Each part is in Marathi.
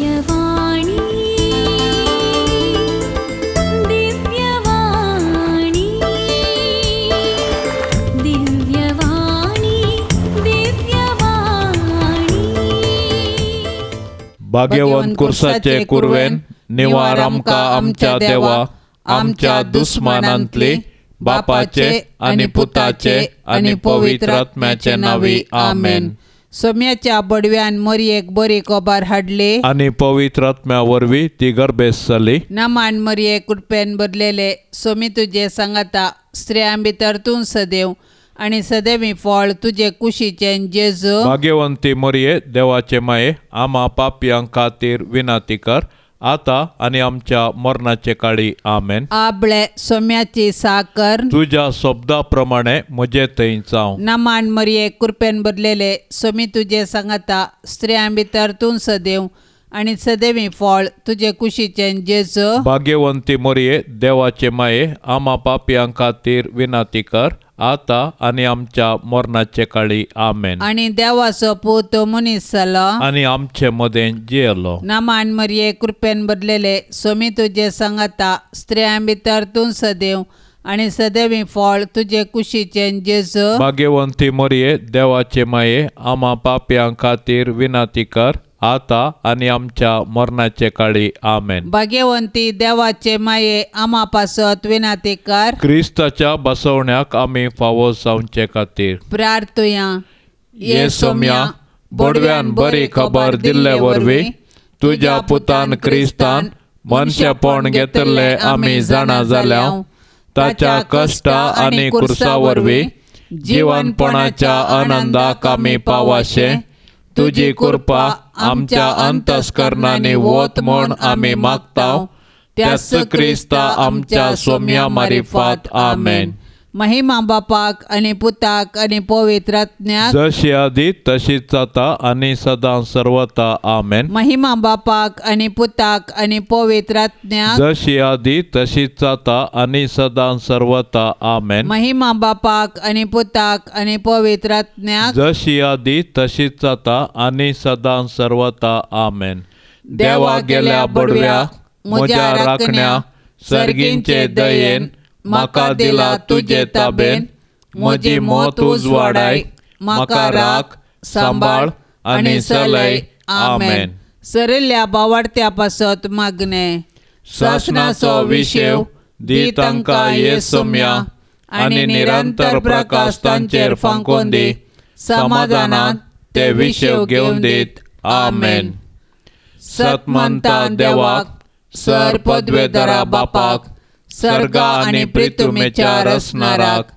दिव्यवाणी दिव्यवाणी दिव्यवाणी दिव्यवाणी भाग्यवन कुर्साचे कुरवेन निवार आमकां आमच्या देवा आमच्या दुस्मानांतली बापाचे आणि पुताचे आणि पवित्र आत्म्याचे नावी आमेन. सोम्याच्या बडव्यान मरयेक बरी खबर हाडली आणि पवित्र आत्म्या वरवीं ती गर्भेस जाली. नमान मरयेक कुडपेन बदलेले सोमी तुझे सांगाता स्त्रियां भितर तूं सदैव आणि सदैवी फळ तुझे कुशीचे जेजू. भाग्यवंती मरिये देवाचे माये आम्हा पापयांक खातीर विनाती कर आता आणि आमच्या मरणाचे काळी आमेन. आबळे सोम्याची साकर तुझ्या शब्दाप्रमाणे म्हजे थंय जावं. नमान मरयेक कुरपेन बदलेले सोमी तुझे सांगाता स्त्रियां भितर तूं सदैव आणि सदैवी फळ तुझे कुशीचे जेजू. भाग्यवंती मरिये देवाचे माये आम्हा पापयांक खातीर विनाती कर आता आणि आमच्या मरणाचे काळी आमेन. आणि देवाचो पूत मनीस जालो आणि आमचे मदें जियेलो. नमान मरये कृपेन बदलेले सोमी तुझे सांगाता स्त्रियां भितर तूं सदैव आणि सदैवी फळ तुझे कुशीचे जेजू. भाग्यवंती मरिये देवाचे माये आम्हा पापयांक खातीर विनाती कर आता आणि आमच्या मरणाचे काळी आमेन. भाग्यवंती देवाचे माये आम्हा पासत विनाती कर. क्रिस्ताच्या बसवण्याक आमी फावो जावचे खातीर प्रार्थुया. ये सोम्या बडव्यान बरी खबर दिल्ले वरवीं तुझ्या पुतान क्रिस्तान मनशेपण घेतले आमी जाणा जाल्याव ताच्या कश्टा आणि कुर्सा वरवीं जीवनपणाच्या आनंदाक आमी पावाशे तुजी कृपा आमच्या अंतस्करणांनी वोत म्हूण आमी मागताव त्याच क्रिस्ता आमच्या सोम्या मारिफात आमेन. महिमा बापाक आणि पुताक आणि पवित्र आत्म्याक जशी आदी तशीच जाता आणि सदां सर्वता आमेन. महिमा बापाक आणि पुताक आणि पवित्र आत्म्याक जशी आदी तशीच जाता आणि सदां सर्वता आमेन. महिमा बापाक आणि पुताक आणि पवित्र आत्म्याक जशी आदी तशीच जाता आणि सदां सर्वता आमेन. देवा गेल्या बडव्या म्हज्या राखण्या सर्गींचे दयेन म्हाका दिला तुजे ताबेन म्हजी मोत उजवाडाय म्हाका राख सांबाळ आणि चलय आमेन. सरिल्ल्या बावाडत्या पासत मागणे शासनाचो विशेव दी तांकां ये सोम्या आणि निरंतर प्रकाश तांचेर फांकून दी समाधानांत ते विशेव घेवन दीत आमेन. सतमंता देवाक सर पदवेदारा बापाक सर्गा आणि पृथ्वीच्या रचणाराक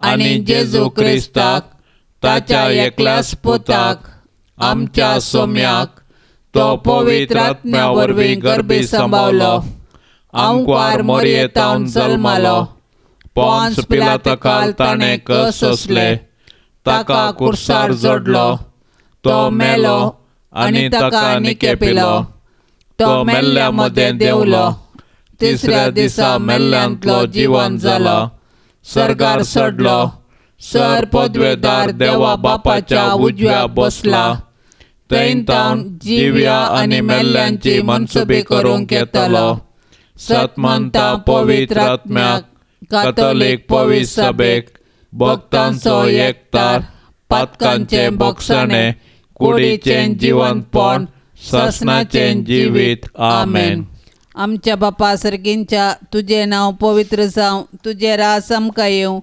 आणि जेजू क्रिस्ताक ताच्या एकल्याच पुताक आमच्या सोम्याक तो पवित्र आत्म्या वरवीं गर्भी सांबाळलो आंकवार मरयेतावन जल्मालो पोंस पिलाताकाल ताणें कस सोंसले ताका कुर्सार जोडलो तो मेलो आनी ताका निकेपिलो तो मेल्ल्या मदें देंवलो तिसऱ्या दिसा मेल्ल्यांतलो जिवन जाला सर्गार चडलो सर पदवेदार देवा बापाच्या उजव्या बसला थंय तावन जिव्या आनी मेल्ल्यांची मनसुबी करूंक येतलो. सतमंता पवित्र आत्म्याक कातोलीक पवित्र सभेक भक्तांचो एकतार पातकांचे भक्षणे कुडीचें जिवंतपण ससनाचें जिवीत आमेन. आमच्या बापा सर्गींच्या तुझे नाव पवित्र जावं तुझे रास आमकां येवं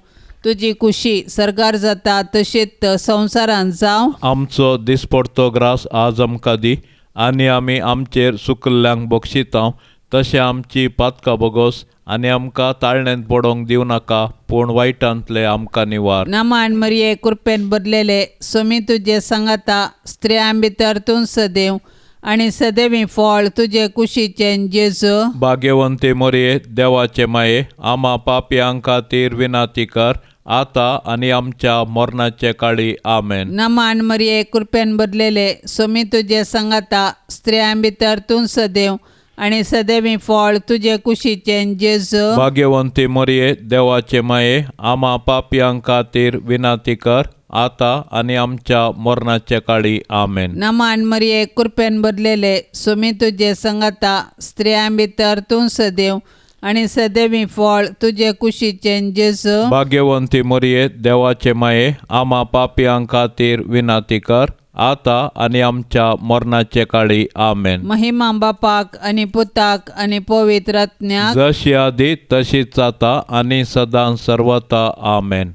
तुजी खुशी सरगार जाता तशीच संवसारांत जावं. आमचो दिसपडतो ग्रास आज आमकां दी आनी आमी आमचेर सुकल्ल्यांक बक्षितांव तशें आमची पातकां बोगोस आनी आमकां ताळणेंत पडोवंक दिवं नाका पूण वायटांतले आमकां निवार. नमान मरये कृपेन बदलेले सोमी तुझे सांगाता स्त्रियां भितर तूं सदैव आणि सदैवी फळ तुझे कुशीचे जेजू. भाग्यवंती मरिये देवाचे माये आम्हा पापयांक खातीर विनाती कर आता आणि आमच्या मरणाचे काळी आमेन. नमान मरये कृपेन बदलेले सोमी तुझे सांगाता स्त्रियां भितर तूं सदैव आणि सदैवी फळ तुझे कुशीचें जेजू भाग्यवंती मरिये देवाचे माये आम्हा पापयांक खातीर विनाती कर आता आणि आमच्या मरणाच्या काळी आमेन. नमान मरिये कृपेन भरलेले सुमी तुझे संगता स्त्रियां भितर तूं सदैव आणि सदैवी फळ तुझे कुशीचें जेजू भाग्यवंती मरिये देवाचे माये आम्हा पापयांक खातीर विनाती कर आता आणि आमच्या मरणाचे काळी आमेन. महिमा बापाक आणि पुताक आणि पवित्र आत्म्याक जशी आदी तशीच आता आणि सदां सर्वता आमेन.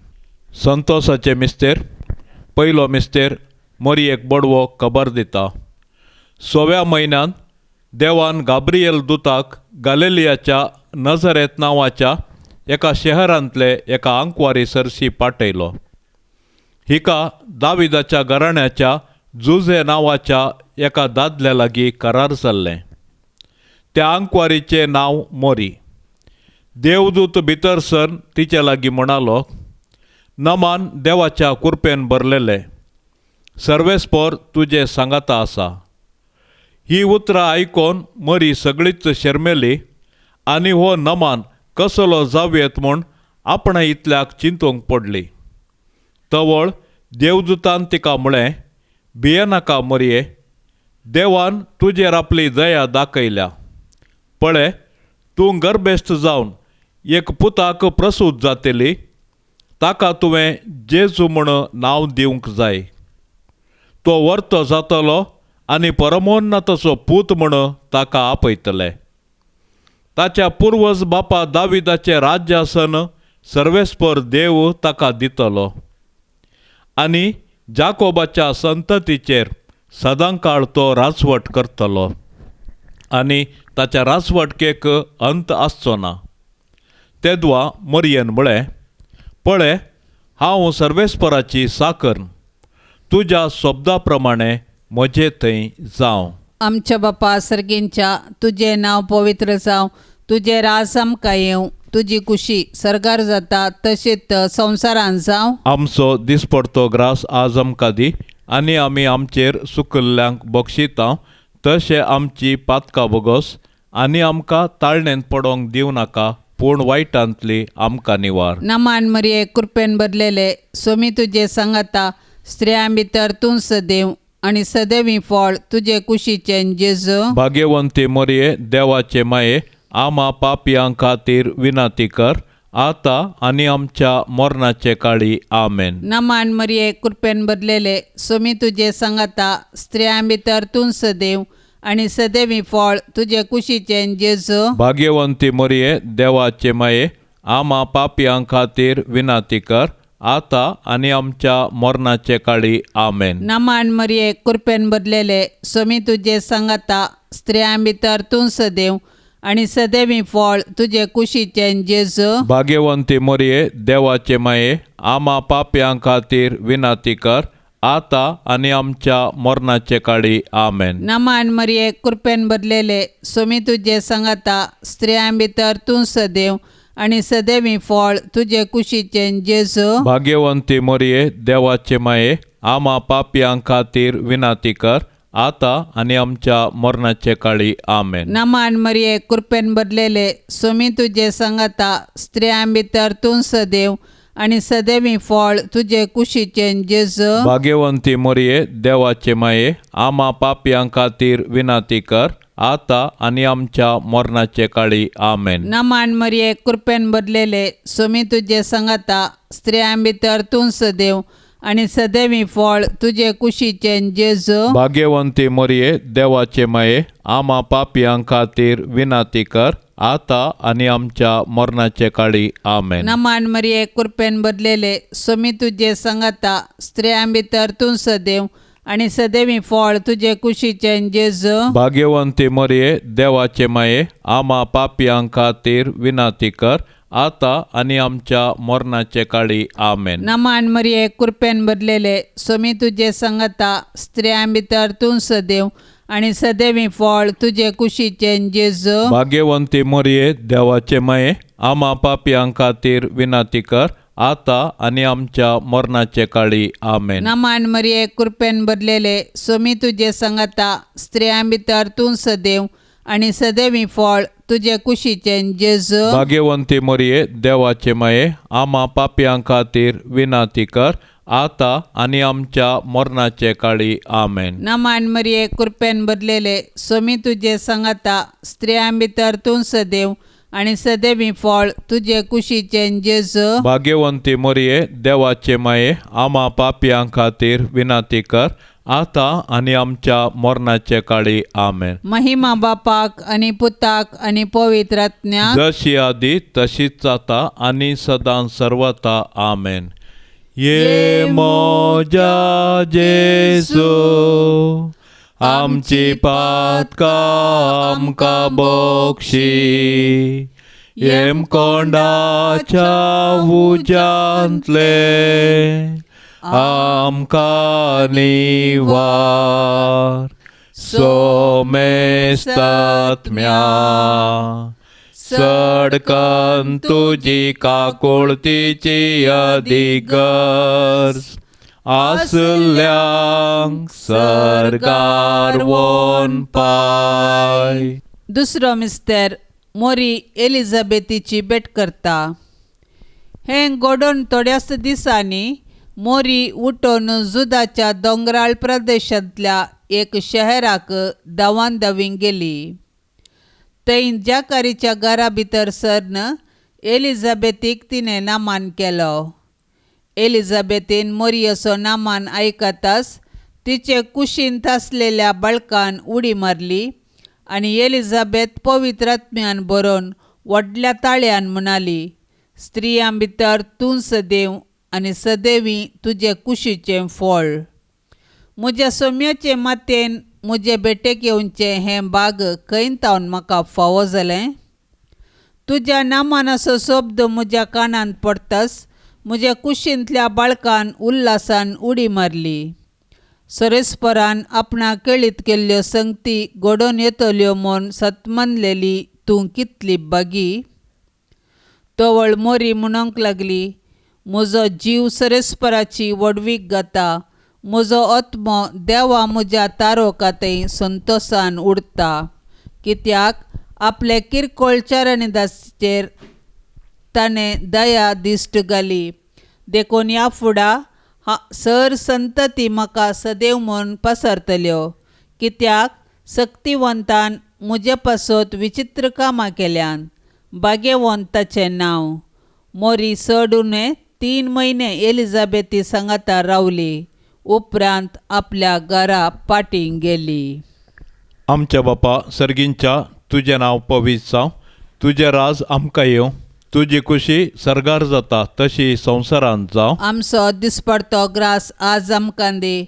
संतोषाचे मिस्तेर. पयलो मिस्तेर मरियेक बडवो खबर दिता. 6व्या म्हयन्यान देवान गाब्रिएल दुताक गलिलियाच्या नजरेत नांवाच्या एका शहरांतले एका आंकवारी सरशी पाठयलो. हिका दाविदाच्या घराण्याच्या जुझे नांवाच्या एका दादल्या लागीं करार जाल्लें. त्या आंकवारीचें नांव मोरी. देवदूत भितर सर तिचे लागीं म्हणालो, नमान देवाच्या कृपेन भरलेले, सर्वेस्पर तुजे सांगाता आसा. ही उतरां आयकोन मरी सगळीच शर्मेली आनी हो नमान कसलो जावयेत म्हूण आपणा इतल्याक चिंतूंक पडली. तवळ देवदूतान तिका म्हळें, भियेनाका मरिये, देवान तुजेर आपली दया दाखयल्या. पळय, तूं गर्भेस्त जावन एक पुताक प्रसूत जातली. ताका तुवें जेजू म्हूण नांव दिवंक जाय. तो वर्तो जातलो आनी परमोन्नताचो पूत म्हूण ताका आपयतले. ताच्या पुर्वज बापा दाविदाचें राज्य आसन सर्वेस्पर देव ताका दितलो आनी जाकोबाच्या संततीचेर सदांकाळ तो राजवट करतलो आनी ताच्या राजवटकेक अंत आसचो ना. तेदवा मरियेन म्हळें, पळय, हांव सर्वेस्पराची साकर्ण. तुज्या शब्दा प्रमाणे म्हजे थंय जावं. आमच्या बापा सर्गींच्या तुझे नाव पवित्र जावं. तुझे राज आमकां येवं. तुजी कुशी सरकार जाता तशीच संवसारांत जावं. आमचो दिसपडतो ग्रास आज आमकां दी आनी आमी आमचेर सुकल्ल्यांक बक्षिता तशें आमची पातकां बगोस आनी आमकां ताळणेंत पडोंक दिवं नाका पूण वायटांतली आमकां निवार. नमान मरिये कृपेन भरलेले सोमी तुझे सांगाता स्त्रियां भितर तूं सदैव आणि सदैवी फळ तुझे कुशीचें जेजू भाग्यवंती मरिये देवाचे माये आम्हा पापयांक खातीर विनाती कर आता आणि आमच्या मरणाचे काळी आमेन. नमान मरिये कृपेन भरलेले सोमी तुझे सांगाता स्त्रियां भितर तूं सदैव आणि सदैवी फळ तुझे कुशीचें जेजू भाग्यवंती मरिये देवाचे माये आम्हा पापयांक खातीर विनाती कर आता आणि आमच्या मरणाचे काळी आमेन. नमान मरिये कृपेन भरलेले सोमी तुझे सांगाता स्त्रियां भितर तूं सदैव आणि सदैवी फळ तुझे कुशीचें जेजू भाग्यवंती मरिये देवाचे माये आम्हा पापयांक खातीर विनाती कर आता आणि आमच्या मरणाचे काळी आमेन. नमान मरिये कृपेन भरलेले सोमी तुझे सांगाता स्त्रियां भितर तूं सदैव आणि सदैवी फळ तुझे कुशीचें जेजू भाग्यवंती मरिये देवाचे माये आम्हा पापयांक खातीर विनाती कर आता आणि आमच्या मरणाचे काळी आमेन. नमान मरिये कृपेन भरलेले सोमी तुझे सांगाता स्त्रियां भितर तूं सदैव आणि सदैवी फळ तुझे कुशीचें जेजू भाग्यवंती मरिये देवाचे माये आम्हा पापयांक खातीर विनाती कर आता आणि आमच्या मरणाचे काळी आमेन. नमान मरिये कृपेन भरलेले सोमी तुझे सांगाता स्त्रियां भितर तूं सदैव आणि सदैवी फळ तुझे कुशीचें जेजू भाग्यवंती मरिये देवाचे माये आम्हा पापयांक खातीर विनाती कर आता आणि आमच्या मरणाचे काळी आमेन. नमान मरिये कृपेन भरलेले सोमी तुझे सांगाता स्त्रियां भितर तूं सदैव आणि सदैवी फळ तुझे कुशीचें जेजू भाग्यवंती मरिये देवाचे माये आम्हा पापयांक खातीर विनाती कर आता आणि आमच्या मरणाचे काळी आमेन. नमान मरिये कृपेन भरलेले सोमी तुझे सांगाता स्त्रियां भितर तूं सदैव आणि सदैवी फळ तुझे कुशीचें जेजू भाग्यवंती मरिये देवाचे माये आम्हा पापयांक खातीर विनाती कर आता आणि आमच्या मरणाचे काळी आमेन. नमान मरिये कृपेन भरलेले सोमी तुझे सांगाता स्त्रियां भितर तूं सदैव आनी सदैवी फळ तुजे कुशीचें जेजू भाग्यवंती मरिये देवाचे माये आम्हा पापयां खातीर विनाती कर आता आनी आमच्या मरणाचे काळी आमेन. नमान मरिये कृपेन भरलेले सोमी तुजे सांगाता स्त्रियां भितर तूं सदैव आनी सदैवी फळ तुजे कुशीचें जेजू भाग्यवंती मरिये देवाचे माये आम्हा पापयां खातीर विनाती कर आता आनी आमच्या मरणाचे काळी आमेन. महिमा बापाक आनी पुताक आनी पवित्र आत्म्याक जशी आदी तशीच आता आनी सदां सर्वता आमेन. ये मोजा जेसू आमची पातकां आमकां बोक्षी येम कोंडाच्या उज्यांतले आमकां निवार सोमेस्तात्म्या सडकन तुजी काकुळतीची अधिगर्ज आसल्यांक सरकार वोन पाय. दुसरो मिस्तेर मोरी एलिझाबेथीची भेट करता. हें घडोवन थोड्याच दिसांनी मोरी उठून जुदाच्या दोंगराळ प्रदेशांतल्या एक शहराक धांवान धांवीं गेली. थंय जाकारीच्या घरा भितर सरन एलिझाबेथीक तिणें नामान केलो. एलिझाबेथीन मोरयेचो नामान आयकताच तिचे कुशींत आसलेल्या बळकान उडी मारली आनी एलिझाबेथ पवित्र आत्म्यान भरोवन व्हडल्या ताळ्यान म्हणाली, स्त्रियां भितर तूं सदैव आनी सदैवी तुजे कुशीचें फळ. म्हज्या सोम्याचे मातेन म्हजे भेटेक येवचें हें भाग खंय तावन म्हाका फावो जालें. तुज्या नामानाचो शब्द म्हज्या कानांत पडटाच म्हज्या कुशींतल्या बाळकान उल्हासान उडी मारली. सरस्परान आपणाक केळीत केल्ल्यो संगती घडोवन येतल्यो म्हूण सतमनलेली तूं कितली बागी. तवळ मोरी म्हणूंक लागली, म्हजो जीव सरस्पराची वडवीक घाता. म्हजो आत्मो देवा म्हज्या तारोकातय संतोशान उरता. कित्याक आपले किरकोळ चरणदासाचेर ताणें दया दिश्ट घाली. देखून ह्या फुडा सर संतती म्हाका सदैव म्हूण पसरतल्यो. कित्याक शक्तिवंतान म्हजे पासत विचित्र कामां केल्यान. भाग्यवंताचें नांव. मोरी चडून 3 म्हयने एलिझाबेथी सांगाता रावली. उपरांत आपल्या घरा पाटीं गेली. आमच्या बापा सर्गींच्या तुजें नांव पवित्र जावं. तुजें राज आमकां येवं. तुजी खुशी सरगार जाता तशी संवसारांत जावं. आमचो दिसपडतो ग्रास आज आमकां दी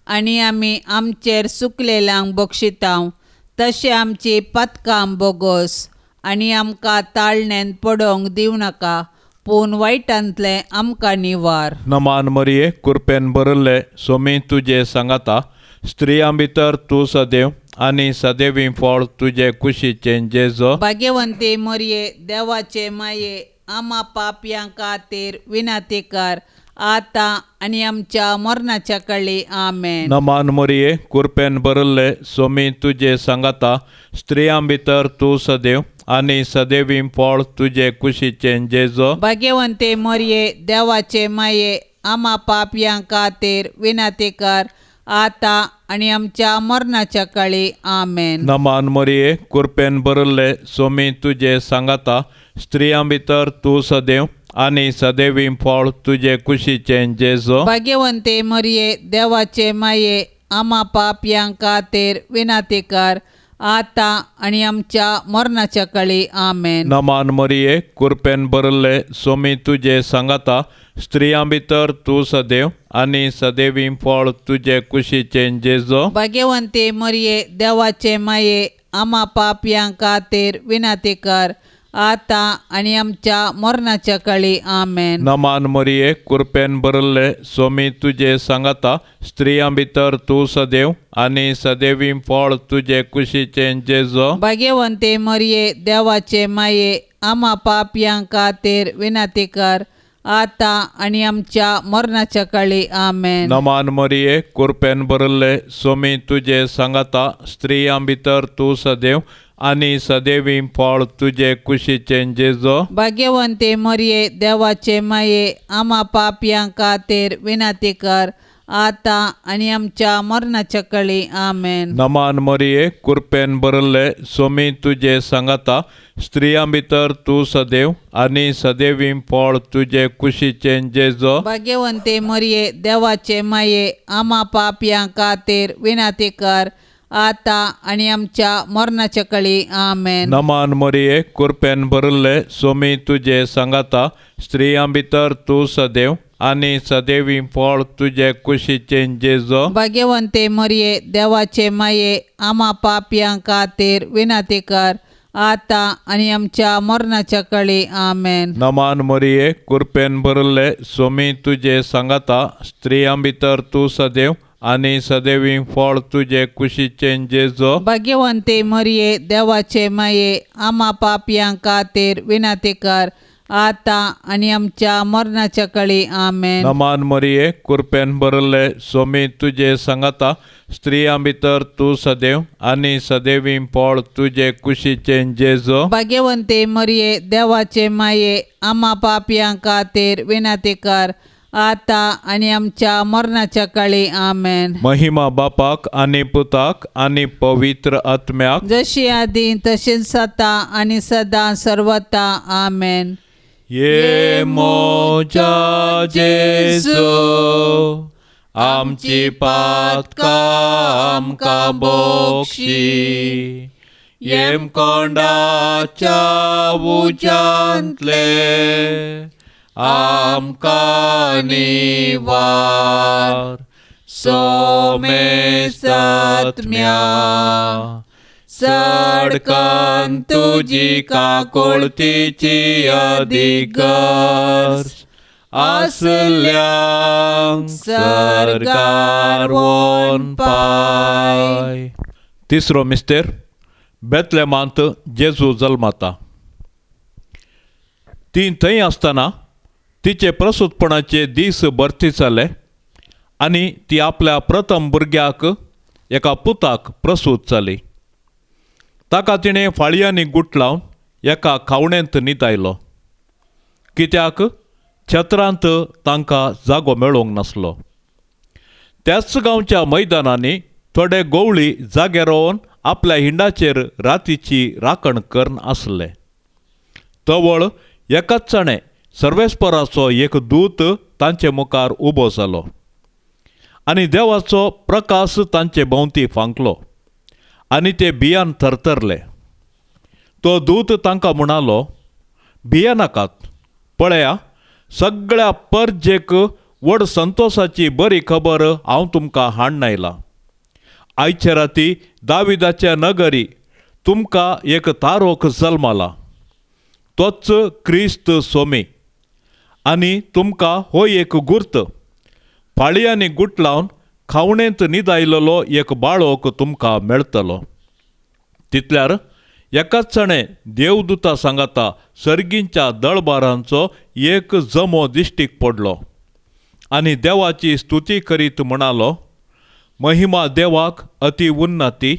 आनी आमी आमचेर चुकलेल्यांक बक्षितांव. तशें आमची पातकां बोगोस आनी आमकां ताळणेन पडोवंक दिवं नाका, पूण वायटांतले आमकां निवार. नमान मरिये कृपेन भरले सोमी तुजे सांगाता स्त्रियां भितर तूं सदैव आनी सदैवी फळ तुजे कुशीचें जेजू. भाग्यवंती मोरये देवाचे माये आम्हा पापयां खातीर विनाती कर आता आनी आमच्या मरणाच्या काळी आमेन. नमान मरिये कृपेन भरले सोमी तुजे सांगाता स्त्रियां भितर तूं सदैव आनी सदैवी फळ तुजे कुशीचें जेजू. भाग्यवंती मोरये देवाचे माये आम्हा पापयां खातीर विनाती कर आता आनी आमच्या मरणाच्या काळी आमेन. नमान मरिये कृपेन भरले सोमी तुजे सांगाता स्त्रियां भितर तूं सदैव आनी सदैवी फळ तुजे कुशीचें जेजू. भाग्यवंती मोरये देवाचे माये आम्हा पापयां खातीर विनाती कर आता आनी आमच्या मरणाच्या काळी आमेन. नमान मरिये कृपेन भरले सोमी तुजे सांगाता स्त्रियां भितर तूं सदैव आनी सदैवी फळ तुजे कुशीचें जेजू. भाग्यवंती मोरये देवाचे माये आम्हा पापयां खातीर विनाती कर आता आनी आमच्या मरणाच्या काळी आमेन. नमान मरिये कृपेन भरले सोमी तुजे सांगाता स्त्रियां भितर तूं सदैव आनी सदैवी फळ तुजे कुशीचें जेजू. भाग्यवंती मोरये देवाचे माये आम्हा पापयां खातीर विनाती कर आता आनी आमच्या मरणाच्या काळी आमेन. नमान मरिये कृपेन भरले सोमी तुजे सांगाता स्त्रियां भितर तूं सदैव आनी सदैवी फळ तुजे कुशीचें जेजो भाग्यवंते मरिये देवाचे माये आम्हा पापयां खातीर विनंती कर आता आनी आमच्या मरणाच्या कळी आमेन. नमान मरिये कृपेन भरले सोमी तुजे सांगाता स्त्रियां भितर तूं सदैव आनी सदैवी फळ तुजे कुशीचें जेजो भाग्यवंते मरिये देवाचे माये आम्हा पापयां खातीर विनंती कर आता आनी आमच्या मरणाच्या कळी आमेन. नमान मरिये कृपेन भरले सोमी तुजे सांगाता स्त्रियां भितर तूं सदैव आनी सदैवी फळ तुजे कुशीचें जेजो भाग्यवंते मरिये देवाचे माये आम्हा पापयां खातीर विनंती कर आता आनी आमच्या मरणाच्या कळी आमेन. नमान मरिये कृपेन भरले सोमी तुजे सांगाता स्त्रियां भितर तूं सदैव आनी सदैवी फळ तुजे कुशीचें जेजो भाग्यवंते मरिये देवाचे माये आम्हा पापयां खातीर विनंती कर आता आनी आमच्या मरणाच्या कळी आमेन. नमान मरिये कृपेन भरले सोमी तुजे सांगाता स्त्रियां भितर तूं सदैव आनी सदैवी फळ तुजे कुशीचें जेजो भाग्यवंते मरिये देवाचे माये आम्हा पापयां खातीर विनंती कर आता आनी आमच्या मरणाच्या कळी आमेन. महिमा बापाक आनी पुताक आनी पवित्र आत्म्याक जशी आदी तशीच आता आनी सदां सर्वता आमेन. ये मोजा जेजो आमची पातकां आमकां बोक्षी येम कोंडाच्या उजांतले आमकां निवार सोमे सात्म्या सडकन तुजी काकुळतीची अधिकार आसल्यांक सरकार वोन पाय. तिसरो मिस्तेर बेतलेमांत जेजू जल्माता. ती थंय आसतना तिचे प्रसूतपणाचे दीस भरती जाले आनी ती आपल्या प्रथम भुरग्याक एका पुताक प्रसूत जाली. ताका तिणें फाळयांनी गुट लावन एका खावण्यांत न्हिदायलो कित्याक छत्रांत तांकां जागो मेळोंक नासलो. त्याच गांवच्या मैदानांनी थोडे गवळी जागे रावन आपल्या हिंडाचेर रातीची राखण करन आसले. तवळ एकाचाणे सर्वेस्पराचो एक दूत तांचे मुखार उबो जालो आनी देवाचो प्रकाश तांचे भोंवती फांकलो आनी ते भियान थरथरले. तो दूत तांकां म्हणालो, भियेनाकात, पळया सगळ्या परजेक व्हड संतोशाची बरी खबर हांव तुमकां हाडून आयलां. आयचे राती दाविदाच्या नगरी तुमकां एक तारोक जल्माला, तोच क्रिस्त सोमी. आनी तुमकां हो एक गुर्त, फाळयांनी गुट लावन खावणेंत न्हिदायलेलो एक बाळोक तुमकां मेळटलो. तितल्यार एकाच जाणें देवदूता सांगाता सर्गींच्या दळबारांचो एक जमो दिश्टीक पडलो आनी देवाची स्तुती करीत म्हणालो, महिमा देवाक अति उन्नती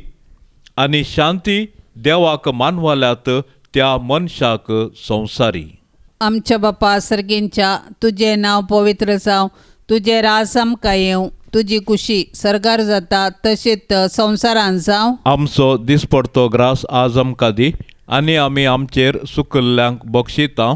आनी शांती देवाक मानवाल्यात त्या मनशाक संवसारी. आमच्या बापा सर्गींच्या तुझे नाव पवित्र जावं, तुझे राज आमकां येवं, तुजी कुशी सरकार जाता तशीच संवसारान जावं. आमचो दिसपडतो ग्रास आज आमकां दी आनी आमी आमचेर सुकल्ल्यांक बक्षितां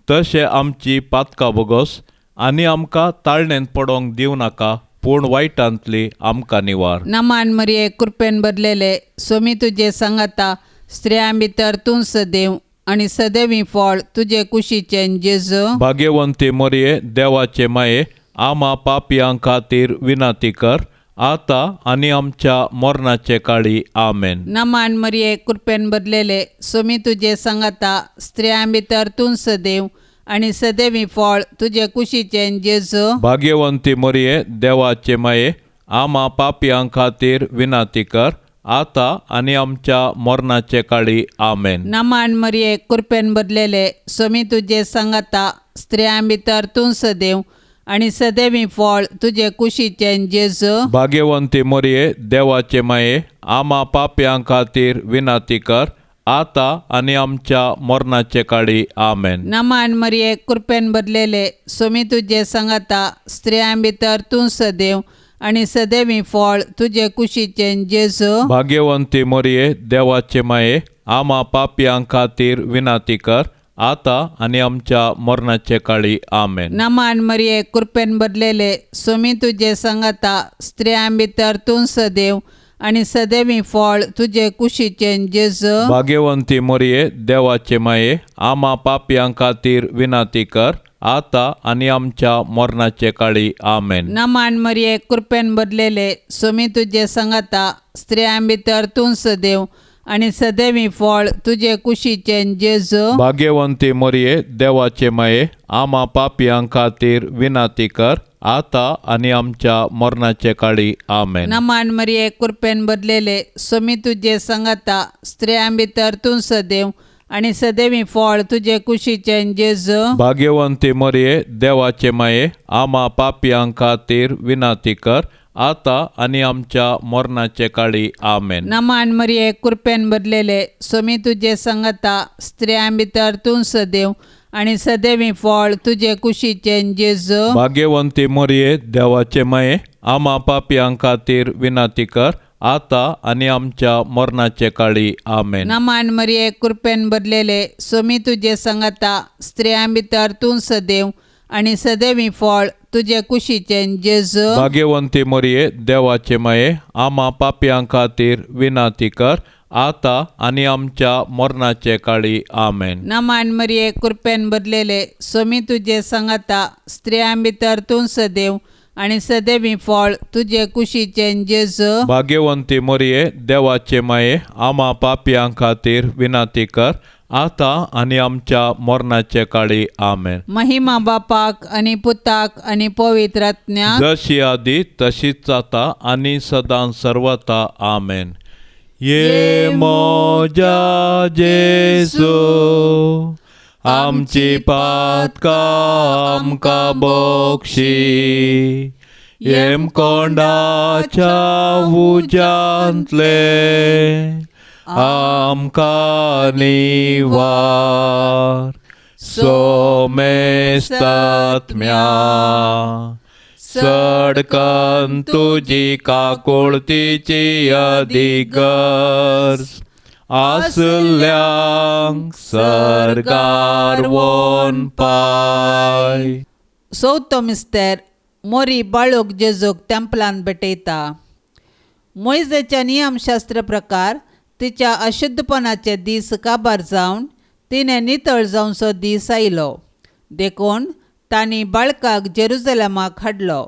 तशें आमची पातकां बोगोस आनी आमकां ताळणेंत पडोंक दिवं नाका पूण वायटांतली आमकां निवार. नमान मरिये कृपेन भरलेले सोमी तुजे सांगाता स्त्रियां भितर तूं सदैव आनी सदैवी फळ तुजे कुशीचें जेजू. भाग्यवंती मरिये देवाचे माये आम्हा पापयां खातीर विनंती कर आता आनी आमच्या मरणाचे काळी आमेन. नमान मरिये कृपेन भरलेले सोमी तुजे सांगाता स्त्रियां भितर तूं सदैव आनी सदैवी फळ तुजे कुशीचें जेजू. भाग्यवंती मरिये देवाचे माये आम्हा पापयां खातीर विनंती कर आता आनी आमच्या मरणाचे काळी आमेन. नमान मरिये कृपेन भरलेले सोमी तुजे सांगाता स्त्रियां भितर तूं सदैव आनी सदैवी फळ तुजे कुशीचें जेजू. भाग्यवंती मरिये देवाचे माये आम्हा पापयां खातीर विनंती कर आता आणि आमच्या मरणाचे काळी आमेन. नमान मरिये कृपेन भरलेले सोमी तुझे सांगाता स्त्रियां भितर तूं सदैव आणि सदैवी फळ तुझे कुशीचे जेजू. भाग्यवंती मरिये देवाचे माये आम्हा पापियां खातीर विनाती कर आता आणि आमच्या मरणाचे काळी आमेन. नमान मरिये कृपेन भरलेले सोमी तुझे सांगाता स्त्रियां भितर तूं सदैव आणि सदैवी फळ तुझे कुशीचे जेजू. भाग्यवंती मरिये देवाचे माये आम्हा पापियां खातीर विनाती कर आता आणि आमच्या मरणाचे काळी आमेन. नमान मरिये कृपेन भरलेले सोमी तुझे सांगाता स्त्रियां भितर तूं सदैव आणि सदैवी फळ तुझे कुशीचे जेजू. भाग्यवंती मरिये देवाचे माये आम्हा पापियां खातीर विनाती कर आता आणि आमच्या मरणाचे काळी आमेन. नमान मरिये कृपेन भरलेले सोमी तुझे सांगाता स्त्रियां भितर तूं सदैव आणि सदैवी फळ तुझे कुशीचे जेजू. भाग्यवंती मरिये देवाचे माये आम्हा पापियां खातीर विनाती कर आता आणि आमच्या मरणाचे काळी आमेन. नमान मरिये कृपेन भरलेले सोमी तुझे सांगाता स्त्रियां भितर तूं सदैव आणि सदैवी फळ तुझे कुशीचे जेजू. भाग्यवंती मरिये देवाचे माये आम्हा पापियां खातीर विनाती कर आता आणि आमच्या मरणाचे काळी आमेन. नमान मरिये कृपेन भरलेले सोमी तुझे सांगाता स्त्रियां भितर तूं सदैव आणि सदैवी फळ तुझे कुशीचे जेजू. भाग्यवंती मरिये देवाचे माये आम्हा पापियां खातीर विनाती कर आता आणि आमच्या मरणाचे काळी आमेन. नमान मरिये कृपेन भरलेले सोमी तुझे सांगाता स्त्रियां भितर तूं सदैव आणि सदैवी फळ तुझे कुशीचे जेजू. भाग्यवंती मरिये देवाचे माये आम्हा पापियां खातीर विनाती कर आता आणि आमच्या मरणाचे काळी आमेन. महिमा बापाक आणि पुताक आणि पवित्रात्म्याक जशी आदी तशीच आता आणि सदां सर्वता आमेन. ये मोजा जेसू आमची पातका आमकां बोक्षी येम कोंडाच्या उजांतले आमकां निवार सोमेस्तात्म्या सडकन तुजी काकुळतीची अधिगर्ज आसल्यांक सरकार वोन पाय. चवथो मिस्तेर मोरी बाळूक जेजूक तेंपलान भेटयता. मोइजेच्या नियमशास्त्र प्रकार तिच्या अशुद्धपणाचे दीस काबार जावन तिणें नितळ जावचो दीस आयलो देखून तांणी बाळकाक जेरुजलेमाक हाडलो.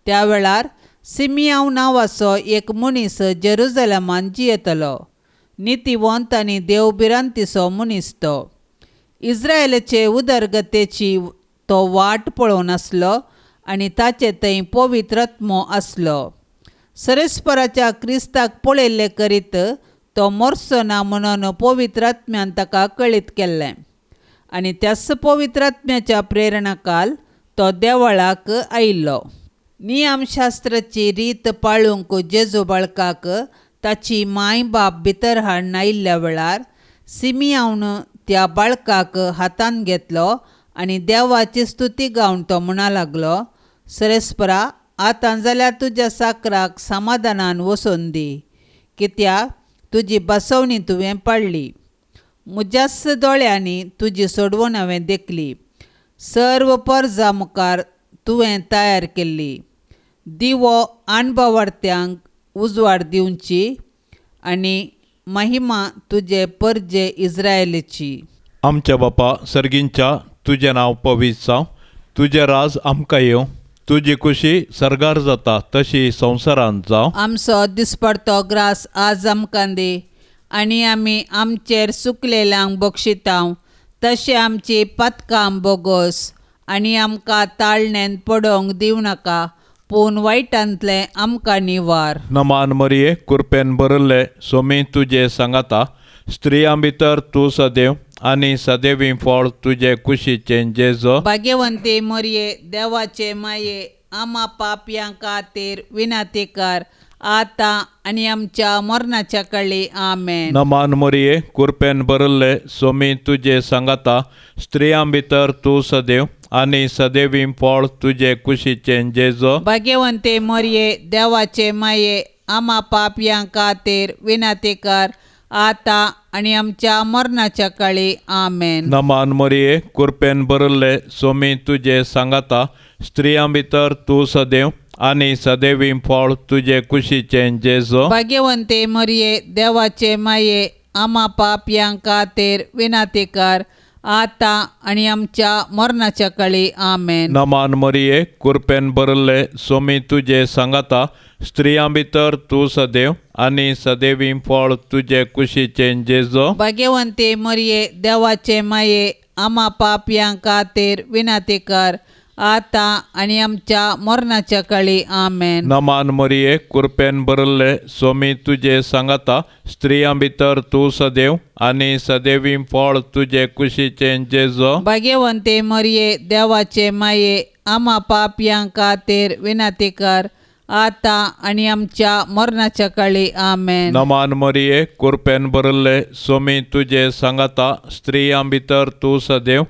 त्या वेळार सिमियांव नांवाचो एक मनीस जेरुजलेमान जियेतलो. नितीवंत आनी देवबिरांतीचो मनीस तो. इस्रायेलाचे उदरगतेची तो वाट पळोवन आसलो आनी ताचे थंय पवित्रत्मो आसलो. सरेस्पराच्या क्रिस्ताक पळयल्ले करीत तो मोरचो ना म्हणून पवित्रात्म्यान ताका कळीत केल्लें आनी त्याच पवित्रात्म्याच्या प्रेरणाकाल तो देवळाक आयिल्लो. नियमशास्त्राची रीत पाळूंक जेजू बाळकाक ताची माय बाप भितर हाडून आयिल्ल्या वेळार सिमियांवन त्या बाळकाक हातान घेतलो आनी देवाची स्तुती गावन तो म्हणा लागलो, सरेस्परा आतां जाल्यार तुज्या साकराक समाधानान वचोन दी, कित्याक तुजी बसवणी तुवें पाळली. म्हज्याच दोळ्यांनी तुजी सोडवण हांवें देखली. सर्व परजा मुखार तुवें तयार केल्ली. दिवो अणभवार्थ्यांक उजवाड दिवची आनी महिमा तुजे परजे इस्रायेलीची. आमच्या बापा सर्गींच्या तुजें नांव पवित्र जावं. तुजें राज आमकां येवं. तुजी खुशी सरगार जाता तशी संवसारांत जावं. आमचो दिसपडतो ग्रास आज आमकां दी आनी आमी आमचेर चुकलेल्यांक बक्षितांव तशें आमची पातकां बोगोस आनी आमकां ताळणेन पडोवंक दिवं नाका पूण वायटांतले आमकां निवार. नमान मरिये कृपेन भरले सोमी तुजे सांगाता स्त्रियां भितर तूं सदैव आनी सदैवी फळ तुजे कुशीचें जेजो. भाग्यवंती मरिये देवाचे माये आमा पापयां खातीर विनाती कर आता आणि आमच्या मरणाच्या काळी आमेन. नमान मोरये कृपेन भरले सोमी तुझे सांगाता स्त्रियां भितर तूं सदैव आनी सदैवी फळ तुझे कुशीचे जेजो. भाग्यवंते मरिये देवाचे माये आम्हा पापयां खातीर विनंती कर आता आणि आमच्या मरणाच्या काळी आमेन. नमान मोरये कृपेन भरले सोमी तुझे सांगाता स्त्रियां भितर तूं सदैव आनी सदैवी फळ तुझे कुशीचे जेजो. भाग्यवंते मरिये देवाचे माये आम्हा पापयां खातीर विनंती कर आता आणि आमच्या मरणाच्या काळी आमेन. नमान मोरये कृपेन भरले सोमी तुझे सांगाता स्त्रियां भितर तूं सदैव आनी सदैवी फळ तुझे कुशीचे जेजो. भाग्यवंते मरिये देवाचे माये आम्हा पापयां खातीर विनंती कर आता आणि आमच्या मरणाच्या काळी आमेन. नमान मोरये कृपेन भरले सोमी तुझे सांगाता स्त्रियां भितर तूं सदैव आनी सदैवी फळ तुझे कुशीचे जेजो. भाग्यवंते मरिये देवाचे माये आम्हा पापयां खातीर विनंती कर आता आणि आमच्या मरणाच्या काळी आमेन. नमान मोरये कृपेन भरले सोमी तुझे सांगाता स्त्रियां भितर तूं सदैव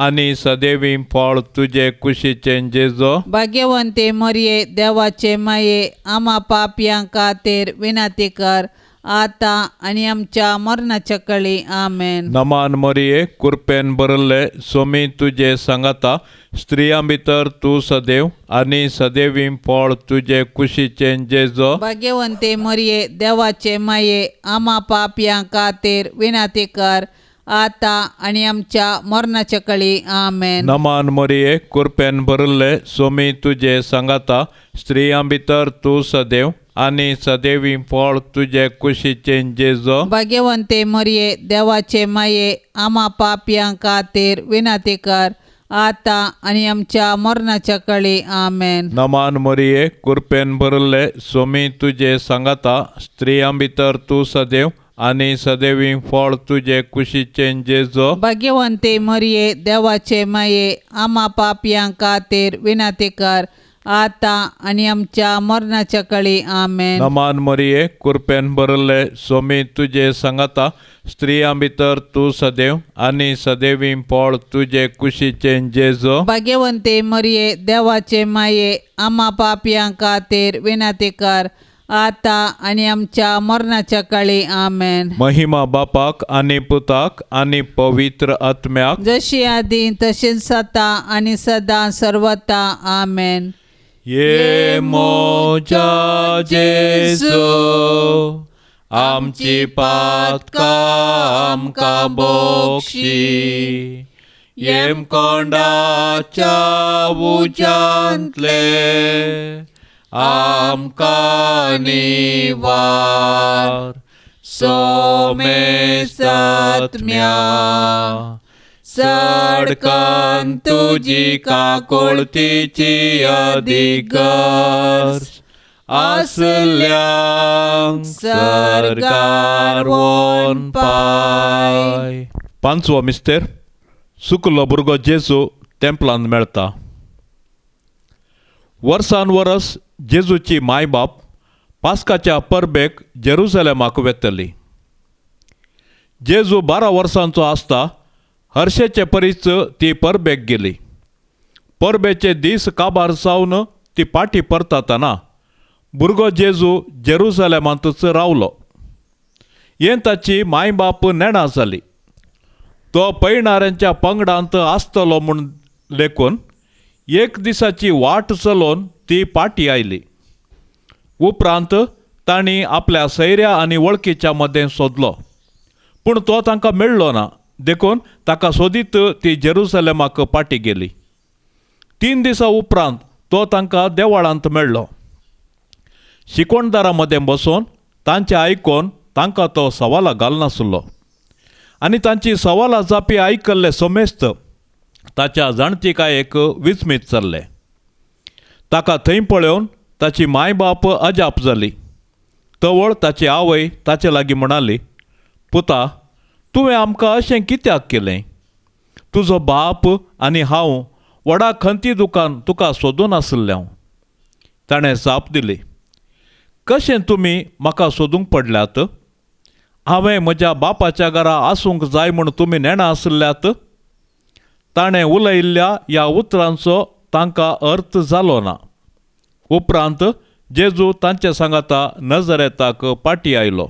आनी सदैवी फळ तुझे कुशीचे जेजो. भाग्यवंते मरिये देवाचे माये आम्हा पापयां खातीर विनंती कर आता आणि आमच्या मरणाच्या काळी आमेन. नमान मोरये कृपेन भरले सोमी तुझे सांगाता स्त्रियां भितर तूं सदैव आनी सदैवी फळ तुझे कुशीचे जेजो. भाग्यवंते मरिये देवाचे माये आम्हा पापयां खातीर विनंती कर आता आणि आमच्या मरणाच्या काळी आमेन. नमान मोरये कृपेन भरले सोमी तुझे सांगाता स्त्रियां भितर तूं सदैव आनी सदैवी फळ तुझे कुशीचे जेजो. भाग्यवंते मरिये देवाचे माये आम्हा पापयां खातीर विनंती कर आता आणि आमच्या मरणाच्या काळी आमेन. नमान मोरये कृपेन भरले सोमी तुझे सांगाता स्त्रियां भितर तूं सदैव आनी सदैवी फळ तुझे कुशीचे जेजो. भाग्यवंते मरिये देवाचे माये आम्हा पापयां खातीर विनंती कर आता आणि आमच्या मरणाच्या काळी आमेन. नमान मोरये कृपेन भरले सोमी तुझे सांगाता स्त्रियां भितर तूं सदैव आनी सदैवी फळ तुझे कुशीचे जेजो. भाग्यवंते मरिये देवाचे माये आम्हा पापयां खातीर विनंती कर आता आणि आमच्या मरणाच्या काळी आमेन. महिमा बापाक आनी पुताक आनी पवित्र आत्म्याक जशी आदी तशीच आता आणि सदा सर्वता आमेन. ये मोजा जेजो आमची पातका आमकां बोक्षी येम कोंडाच्या उजांतले आमकां निवार सोमे सात्म्या सडकन तुजी काकुळतीची अधिकार आसल्यांक सरकार वोन पाय. पांचवो मिस्तेर सुकलो भुरगो जेजू टेंपलांत मेळटा. वर्सान वरस जेजूची मायबाप पास्काच्या परबेक जेरुसलेमाक वेतली. जेजू 12 वर्सांचो आसता हर्शेचे परीस ती परबेक गेली. परबेचे दीस काबार सावन ती पाटी परतना भुरगो जेजू जेरुसलेमांतच रावलो. हें ताची मायबाप नेणा जाली. तो पळणाऱ्यांच्या पंगडांत आसतलो म्हूण लेखून एक दिसाची वाट चलोवन ती पाटी आयली. उपरांत तांणी आपल्या सैऱ्या आनी वळखीच्या मदें सोदलो, पूण तो तांकां मेळ्ळो ना. देखून ताका सोदीत ती जेरुसलेमाक पाटी गेली. 3 दिसां उपरांत तो तांकां देवळांत मेळ्ळो. शिकोणदारां मदें बसोवन तांचें आयकोन तांकां तो सवालां घालनासलो. आनी तांची सवालां जापी आयकल्ले समेस्त ताच्या जाणटेकायेक विस्मीत जाल्ले. ताका थंय पळोवन ताची मायबाप अजाप जाली. तवळ ताची आवय ताचे लागीं म्हणाली, पुता, तुवें आमकां अशें कित्याक केलें? तुजो बाप आनी हांव व्हडा खंती दुकान तुका सोदून आसल्यां. ताणें जाप दिली, कशें तुमी म्हाका सोदूंक पडल्यात? हांवें म्हज्या बापाच्या घरा आसूंक जाय म्हूण तुमी नेणा आसल्यात? ताणें उलयिल्ल्या ह्या उतरांचो तांकां अर्थ जालो ना. उपरांत जेजू तांचे सांगाता नजरेताक पाटी आयलो.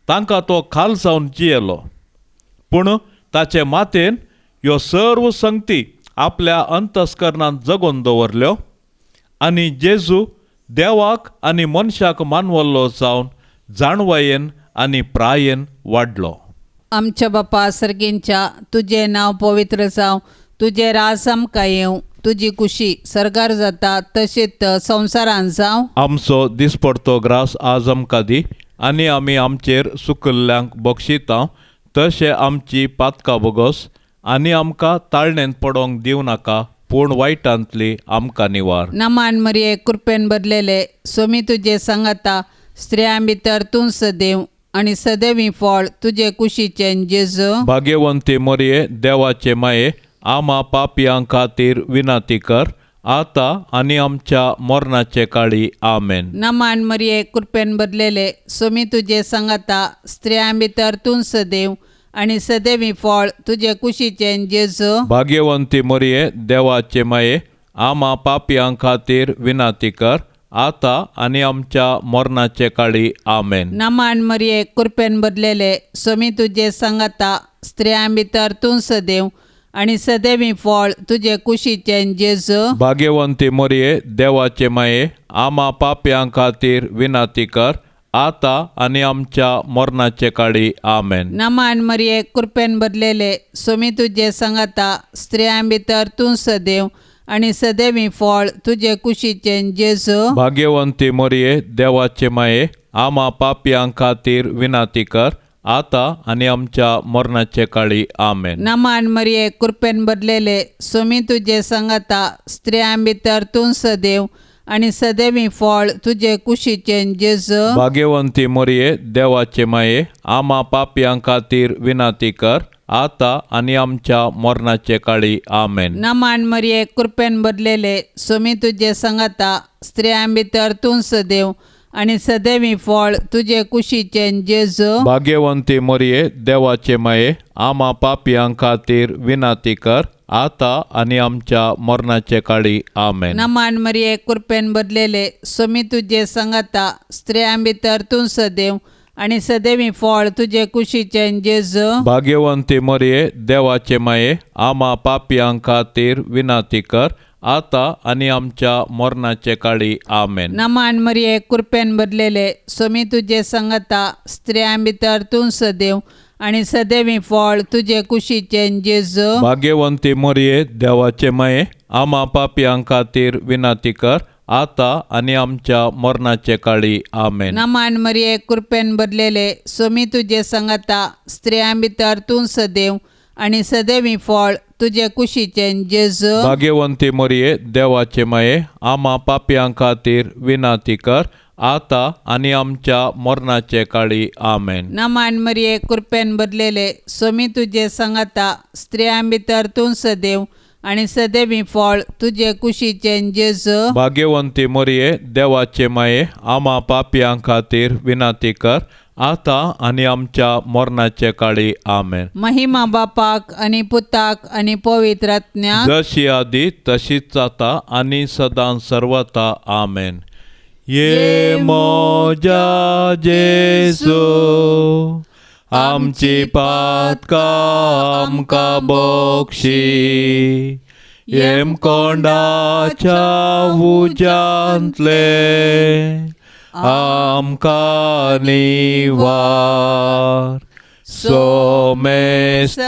तांकां तो खालसावन जियेलो. पूण ताचे माथेन ह्यो सर्व संगती आपल्या अंतस्करणांत जगोवन दवरल्यो आनी जेजू देवाक आनी मनशाक मानवल्लो जावन जाणवयेन आनी प्रायेन वाडलो. आमच्या बापा सर्गेंच्या तुजें नांव पवित्र जावं, तुजें राज आमकां येवं, तुजी कुशी सर्गार जाता तशेंच संवसारांत जावं. आमचो दिसपडतो ग्रास आज आमकां दी आनी आमी आमचेर सुकल्ल्यांक बक्षितांव तशें आमची पातकां बोगोस आनी आमकां ताळणेंत पडोंक दिवं नाका, पूण वायटांतली आमकां निवार. नमान मरिये कृपेन बदलेले सोमी तुजे सांगाता स्त्रियां भितर तूं सदैव आनी सदैवी फळ तुजे कुशीचें जेजू. भाग्यवंती मरिये देवाचे माये आमा पापयां खातीर विनाती कर, आता आनी आमच्या मरणाचे काळी आमेन. नमान मरिये कृपेन बदलेले सोमी तुजे सांगाता स्त्रियां भितर तूं सदैव आनी सदैवी फळ तुजे कुशीचें जेजू. भाग्यवंती मरिये देवाचे माये आमा पापयां खातीर विनाती कर, आता आनी आमच्या मरणाचे काळी आमेन. नमान मरिये कृपेन बदलेले सोमी तुजे सांगाता स्त्रियां भितर तूं सदैव आनी सदैवी फळ तुजे कुशीचें जेजू. भाग्यवंती मरिये देवाचे माये आमा पापयां खातीर विनाती कर, आता आनी आमच्या मरणाचे काळी आमेन. नमान मरिये कृपेन बदलेले सोमी तुजे सांगाता स्त्रियां भितर तूं सदैव आनी सदैवी फळ तुजे कुशीचें जेजू. भाग्यवंती मरिये देवाचे माये आमा पापयां खातीर विनाती कर, आता आनी आमच्या मरणाचे काळी आमेन. नमान मरिये कृपेन बदलेले सोमी तुजे सांगाता स्त्रियां भितर तूं सदैव आनी सदैवी फळ तुजे कुशीचें जेजू. भाग्यवंती मरिये देवाचे माये आमा पापयां खातीर विनाती कर, आता आनी आमच्या मरणाचे काळी आमेन. नमान मरिये कृपेन बदलेले सोमी तुजे सांगाता स्त्रियां भितर तूं सदैव आनी सदैवी फळ तुजे कुशीचें जेजू. भाग्यवंती मरिये देवाचे माये आमा पापयां खातीर विनाती कर, आता आनी आमच्या मरणाचे काळी आमेन. नमान मरिये कृपेन बदलेले सोमी तुजे सांगाता स्त्रियां भितर तूं सदैव आनी सदैवी फळ तुजे कुशीचें जेजू. भाग्यवंती मरिये देवाचे माये आमा पापयां खातीर विनाती कर, आता आनी आमच्या मरणाचे काळी आमेन. नमान मरिये कृपेन बदलेले सोमी तुजे सांगाता स्त्रियां भितर तूं सदैव आनी सदैवी फळ तुजे कुशीचें जेजू. भाग्यवंती मरिये देवाचे माये आमा पापयां खातीर विनाती कर, आता आनी आमच्या मरणाचे काळी आमेन. नमान मरिये कृपेन बदलेले सोमी तुजे सांगाता स्त्रियां भितर तूं सदैव आनी सदैवी फळ तुजे कुशीचें जेजू. भाग्यवंती मरिये देवाचे माये आमा पापयां खातीर विनाती कर, आता आनी आमच्या मरणाचे काळी आमेन. नमान मरिये कृपेन बदलेले सोमी तुजे सांगाता स्त्रियां भितर तूं सदैव आनी सदैवी फळ तुजे कुशीचें जेजू. भाग्यवंती मरिये देवाचे माये आमा पापयां खातीर विनाती कर, आता आनी आमच्या मरणाचे काळी आमेन. महिमा बापाक आनी पुताक आनी पवित्र आत्म्याक जशी आदी तशीच जाता आनी सदां सर्वता आमेन. ये मोजा जेजू आमची पातकां आमकां बक्षी, येम कोंडाच्या उजांतले आमकां निवार. सोमेस्तात्म्या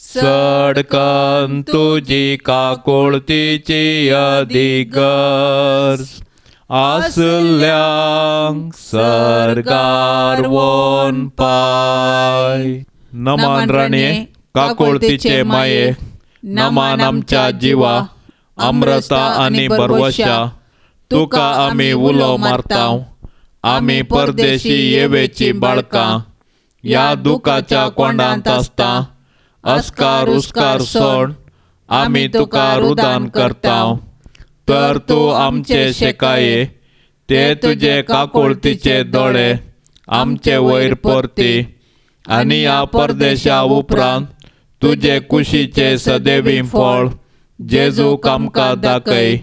सडकन तुजी काकुळतीची अधिगर्ज आसल्यांक सर्गार वोन पाय. नमान राणये काकुळतीचे माये, नमान आमच्या जिवा अमृता आनी बरवशा, तुका आमी उलो मारतांव. आमी परदेशी येवेची बाळकां ह्या दुखाच्या कोंडांत आसता. अस्कार उस्कार सोड आमी तुका रुदान करतांव. तर तूं आमचे शेकाये ते तुजे काकुळतीचे दोळे आमचे वयर परती आनी ह्या परदेशा उपरांत तुजे कुशीचे सदैवी फळ जेजूक आमकां दाखय.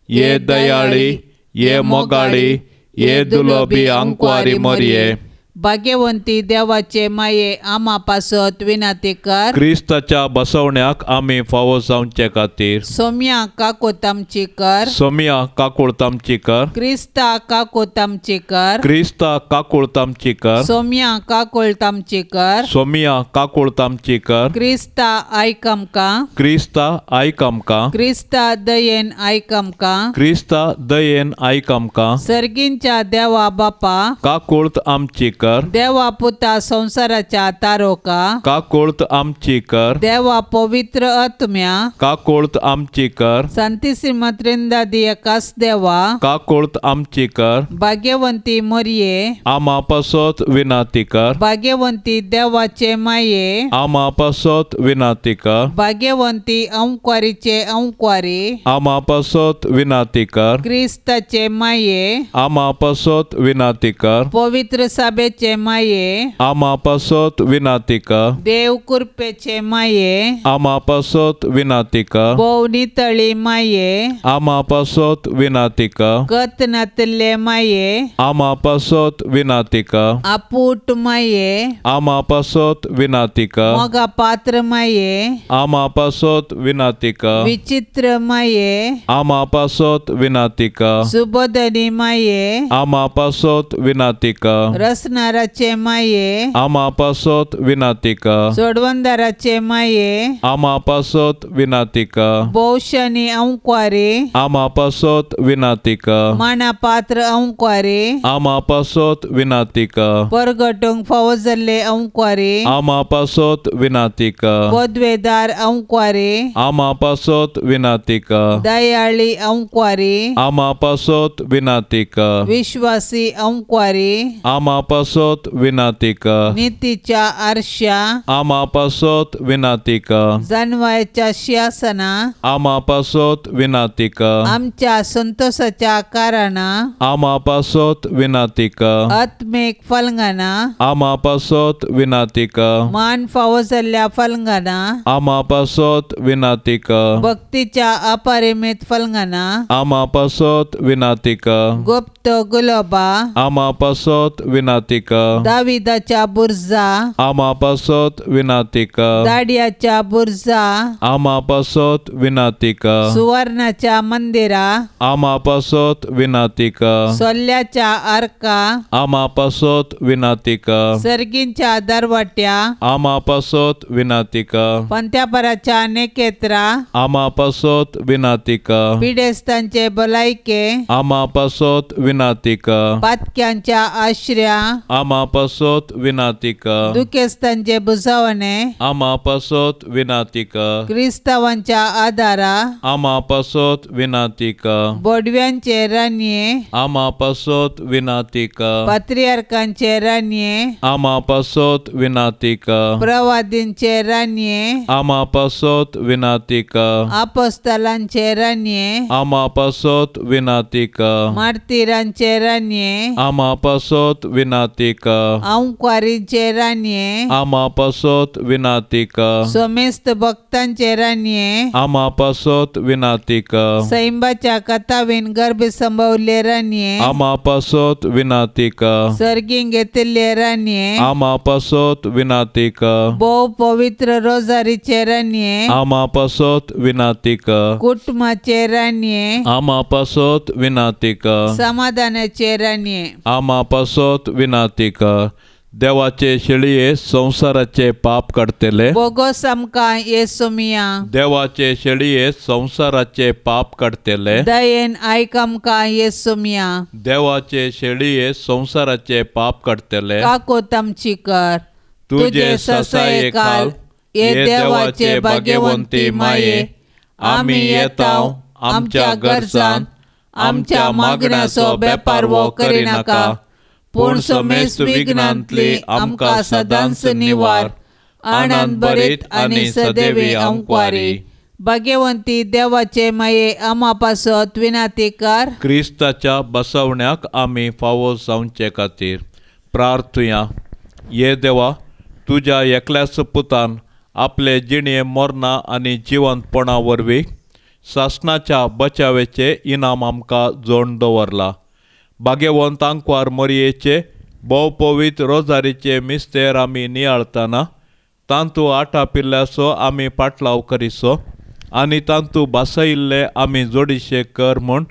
ये दयाळी, ये मोगाळी, ये दुलोबी आंकवारी मरिये. भाग्यवंती देवाचे माये आमा पासत विनाती कर. क्रिस्ताच्या बसवण्याक आमी फावो जावचे खातीर सोम्या काकोतामची कर. सोमिया काकुळतामची कर. क्रिस्ता काकोतामची कर. क्रिस्ता काकुळतामची कर. सोम्या काकोळतामची कर. सोमिया काकुळतामची कर. क्रिस्ता आयकमका. क्रिस्ता आयक आमकां. क्रिस्ता दयेन आयकमका. क्रिस्ता दयेन आयक आमकां. सर्गींच्या देवा बापा. काकुळत आमची कर. देवा पुता संसाराच्या तारोका. काकुळत आमची कर. देवा पवित्र आत्म्या. काकुळत आमची कर. संतीसिम त्रिंदादी एकाच देवा. काकुळत आमची कर. भाग्यवंती मरिये. आमा पासत विनाती कर. भाग्यवंती देवाचे माये. आमा पासत विनाती कर. भाग्यवंती अंक्वारीचे अंक्वारी. आमा पासत विनाती कर. क्रिस्ताचे माये. आमा पासत विनाती कर. पवित्र साबेचे माये. आमा पासत विनाती कर. देव कृपेचे माये. आमा पासत विनाती कर. बोवनी तळी माये. आमा पासत विनाती कर. कत नातले माये. आमा पासत विनाती कर. आपूट माये. आमा पासत विनाती कर. मगा पात्र माये. आमा पासत विनाती कर. विचित्र माये. आमा पासत विनाती कर. सुबोधनी माये. आमा पासत विनाती कर. रसनाराचे माये. आमा पासत विनाती कर. सोडवंदाराचे माये. आमा पासत विनाती कर. भौशनी अंक्वारी. आमा पासत विनाती कर. माना पात्र अंक्वारी. आमा पासत विनाती कर. परगटूंक फावो जाल्ले अंक्वारी. आमा पासत विनाती कर. पदवेदार अंक्वारी. आमा पासत विनाती कर. दयाळी अंक्वारी. आमा पासत विनाती कर. विश्वासी अंक्वारी. आमा पासत विनाती कर. नीतीच्या आरशा. आमा पासत विनाती कर. जानवायच्या शासना. आमा पासत विनाती कर. आमच्या संतोषाच्या कारणा. आमा पासत विनाती कर. आत्मिक फलंगाना. आमा पासत विनाती कर. मान फावो जाल्ल्या फलंगाना. आमा पासत विनाती कर. भक्तीच्या अपरिमित फलंगाना. आमा पासत विनाती कर. गुप्त गुलाबा. आमा पासत विनाती कर. दाविदाच्या बुर्जा. आमा पासत विनाती कर. दाडियाच्या बुर्जा. आमा पासत विनाती कर. सुवर्णाच्या मंदिरा. आमा पासत विनाती कर. सोल्ल्याच्या आर्का. आमा पासत विनाती कर. सर्गींच्या दरवाट्या. आमा पासत विनाती कर. पंथ्यापराच्या नेकेत्रा. आमा पासत विनाती कर. पिडेस्तांचे भलायके. आमा पासत विनाती कर. पातक्यांच्या आश्रया. आमा पासत विनाती कर. दुखेस्तांचे बुजावणे. आमा पासत विनाती कर. क्रिस्तावांच्या आदारा. आमा पासत विनाती कर. बोडव्यांचे रान्ये. आमा पासत विनाती कर. पात्रियार्कांचे रान्ये. आमा पासत विनाती कर. प्रवादींचे रान्ये. आमा पासत विनाती कर. आपोस्तलांचे रान्ये. आमा पासत विनाती कर. मार्तिरांचे रान्ये. आमा पासत विनाती कर. अंक्वारींचे रान्ये. आमा पासत विनाती कर. सोमेस्त भक्तांचे रान्ये. आमा पासत विनाती कर. सैंबाच्या कथावीन गर्भ संभवले रान्ये. आमा पासत विनाती कर. सर्गीं घेतिल्ले रान्ये. आमा पासत विनाती कर. भोव पवित्र रोजारीचे रान्ये. आमा पासत विनाती कर. कुटुंबाचे रान्ये. आमा पासत विनाती कर. समाधानाचे रान्ये. आमा पासत विनाती कर. देवाचे शेळये संसाराचे पाप काडतले. बोगोस आमकां येसुमिया. देवाचे शेळये संसाराचे पाप काडतले. दयेन आयक आमकां येसुमिया. देवाचे शेळये संसाराचे पाप काडतले. काकोत आमची कर. तुझे ससाये काल ये देवाचे भाग्यवंती माये. आमी येताव आमच्या गरजान आमच्या मागण्याचो बेपार वो करिनाका. पूण समेस्त विघ्नांतली आमकां सदांच निवार. आनंद बरीत आनी सदैवी अंक्वारी. भाग्यवंती देवाचे माये आमा पासत विनाती कर. क्रिस्ताच्या बसवण्याक आमी फावो जावचे खातीर प्रार्थुया. ये देवा, तुज्या एकल्याच पुतान आपले जिणे मरणा आनी जिवंतपणा वरवीं सासणाच्या बचावेचे इनाम आमकां जोड दवरला. भाग्यवंत आंकवार मरयेचे भोव पवित्र रोजारीचे मिस्तेर आमी नियाळतना तांतू आटा पिल्ल्याचो आमी पाटलाव करिसो आनी तांतू बासयिल्ले आमी जोडिशे कर म्हूण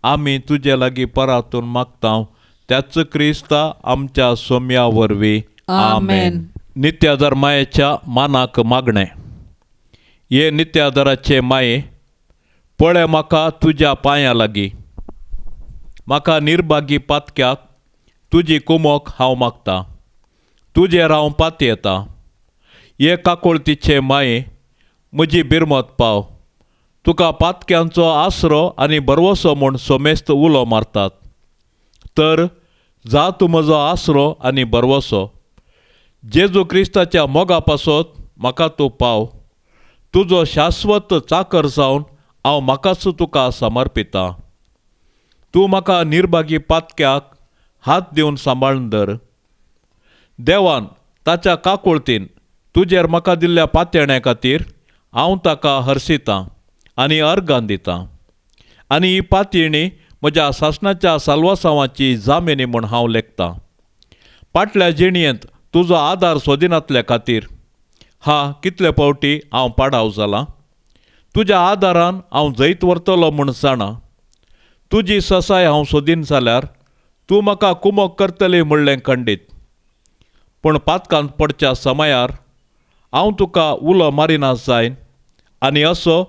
आमी तुजे लागीं परातून मागतांव. त्याच क्रिस्ता आमच्या सोम्या वरवीं. आमेन. नित्यादर मायेच्या मानाक मागणे. ये नित्यादराचे माये, पळय म्हाका तुज्या पांयां लागीं. म्हाका निर्भागी पातक्याक तुजी कुमोक हांव मागतां. तुजेर हांव पात येता. ये काकुळतीचे माये, म्हजी बिरमत पाव. तुका पातक्यांचो आसरो आनी बरवसो म्हूण सोमेस्त उलो मारतात. तर जा तूं म्हजो आसरो आनी बरवसो. जेजू क्रिस्ताच्या मोगा पासत म्हाका तूं पाव. तुजो शाश्वत चाकर जावन हांव म्हाकाच तुका समर्पितां. तूं म्हाका निर्भागी पातक्याक हात दिवन सांबाळून धर. देवान ताच्या काकुळतीन तुजेर म्हाका दिल्ल्या पातयण्या खातीर हांव ताका हरसितां आनी अर्गां दितां. आनी ही पातयणी म्हज्या सासणाच्या साल्वासांवाची जामेनी म्हूण हांव लेखतां. फाटल्या जिणयेंत तुजो आदार सोदिनातल्या खातीर कितले फावटी हांव पाडाव जालां. तुज्या आदारान हांव जैत व्हरतलो म्हूण जाणा. तुजी ससाय हांव सोदीन जाल्यार तूं म्हाका कुमोक करतली म्हणलें खंडीत. पूण पातकांत पडच्या समयार हांव तुका उलो मारिना जायन आनी असो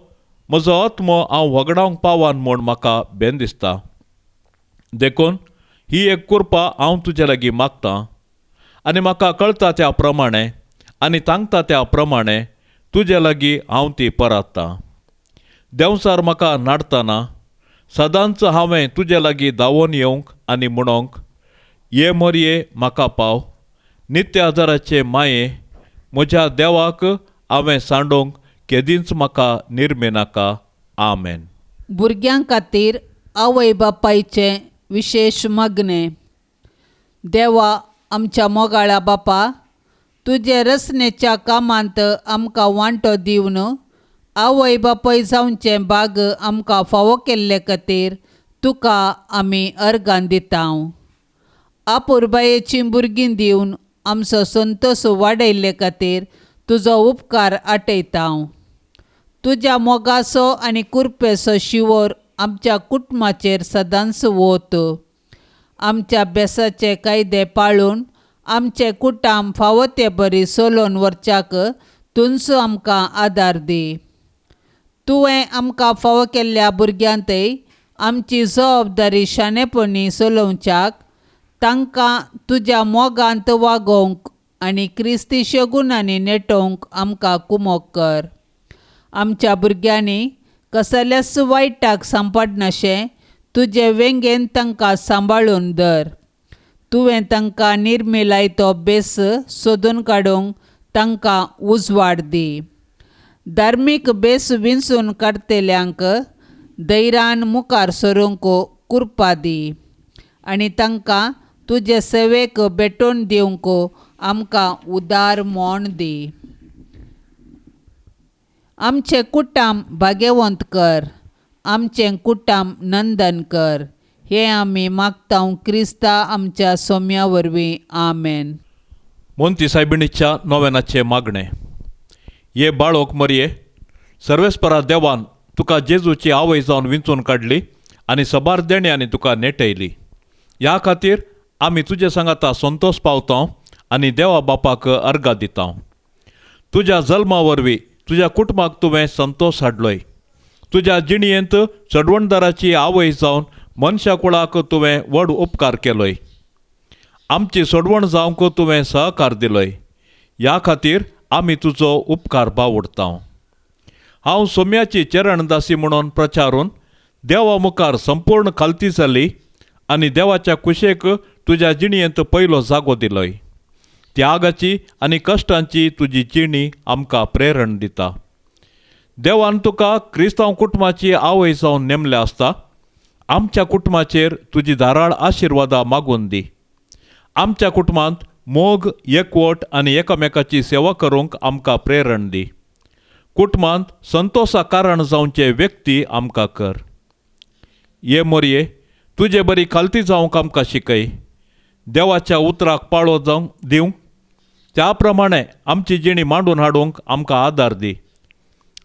म्हजो आत्मो हांव वगडावंक पावान म्हूण म्हाका भेन दिसता. देखून ही एक कुरपा हांव तुजे लागीं मागतां आनी म्हाका कळटा त्या प्रमाणे आनी तांगता त्या प्रमाणे तुजे लागीं हांव ती परात्तां. देंवसार म्हाका नाडटना सदांच हांवें तुजे लागीं धांवून येवंक आनी म्हणोंक, ये मरये म्हाका पाव. नित्य आदाराचे माये, म्हज्या देवाक हांवें सांडोवंक केदींच म्हाका निर्मे नाका. आमेन. भुरग्यां खातीर आवय बापायचे विशेष मागणे. देवा आमच्या मोगाळा बापा, तुजे रचनेच्या कामांत आमकां वांटो दिवन आवय बापाय जावचे भाग आमकां फावो केल्ले खातीर तुका आमी अर्गां दितांव. आपुरबायेचीं भुरगीं दिवन आमचो संतोश वाडयल्ले खातीर तुजो उपकार आटयतांव. तुज्या मोगाचो आनी कुरपेचो शिवोर आमच्या कुटुंबाचेर सदांच वोत. आमच्या बेसाचे कायदे पाळून आमचे कुटाम फावो ते बरी चलोवन व्हरच्याक तुमचो आमकां आदार दी. तुवें आमकां फावो केल्ल्या भुरग्यांतय आमची जबाबदारी शाणेपणी चलोवच्याक तांकां तुज्या मोगांत वागोवंक आनी क्रिस्ती शगुनांनी नेटोवंक आमकां कुमोक कर. आमच्या भुरग्यांनी कसल्याच वायटाक सांपडनाशें तुजे वेंगेन तांकां सांबाळून धर. तुवें तांकां निर्मिलायतो बेस सोदून काडूंक तांकां उजवाड दी. धार्मीक बेस विंचून काडटल्यांक धैर्यान मुखार सरूंक कुरपा दी आनी तांकां तुजे सेवेक भेटोवन दिवंक आमकां उदार मोण दी. आमचे कुटाम भाग्यवंत कर. आमचें कुटाम नंदन कर. हे आमी मागतांव क्रिस्ता आमच्या सोम्या वरवीं. आमेन. मोंती सायबिणीच्या नोवेनाचे मागणे. ये बाळोक मरये, सर्वेस्परा देवान तुका जेजूची आवय जावन विंचून काडली आनी सबार देण्यानी तुका नेटयली. ह्या खातीर आमी तुजे सांगाता संतोश पावतांव आनी देवा बापाक अर्गां दितांव. तुज्या जल्मा वरवीं तुज्या कुटुंबाक तुवें संतोश हाडलोय. तुज्या जिणयेंत चडवणदाराची आवय जावन मनशा कुळाक तुवें व्हड उपकार केलोय. आमची सोडवण जावंक तुवें सहकार दिलोय. ह्या खातीर आमी तुजो उपकार बावडतांव. हांव सोम्याची चरणदासी म्हणून प्रचारून देवा मुखार संपूर्ण खालती जाली आनी देवाच्या कुशेक तुज्या जिणयेंत पयलो जागो दिलोय. त्यागाची आनी कश्टांची तुजी जिणी आमकां प्रेरण दिता. देवान तुका क्रिस्तांव कुटुंबाची आवय जावन नेमले आसता. आमच्या कुटुंबाचेर तुजी धाराळ आशिर्वादा मागून दी. आमच्या कुटुंबांत मोग, एकवट आनी एकामेकाची सेवा करूंक आमकां प्रेरण दी. कुटुंबांत संतोशा कारण जावचे व्यक्ती आमकां कर. ये मोरये, तुजे बरी खालती जावंक आमकां शिकय. देवाच्या उतराक पाळो जावंक दिवंक त्या प्रमाणे आमची जिणी मांडून हाडूंक आमकां आदार दी.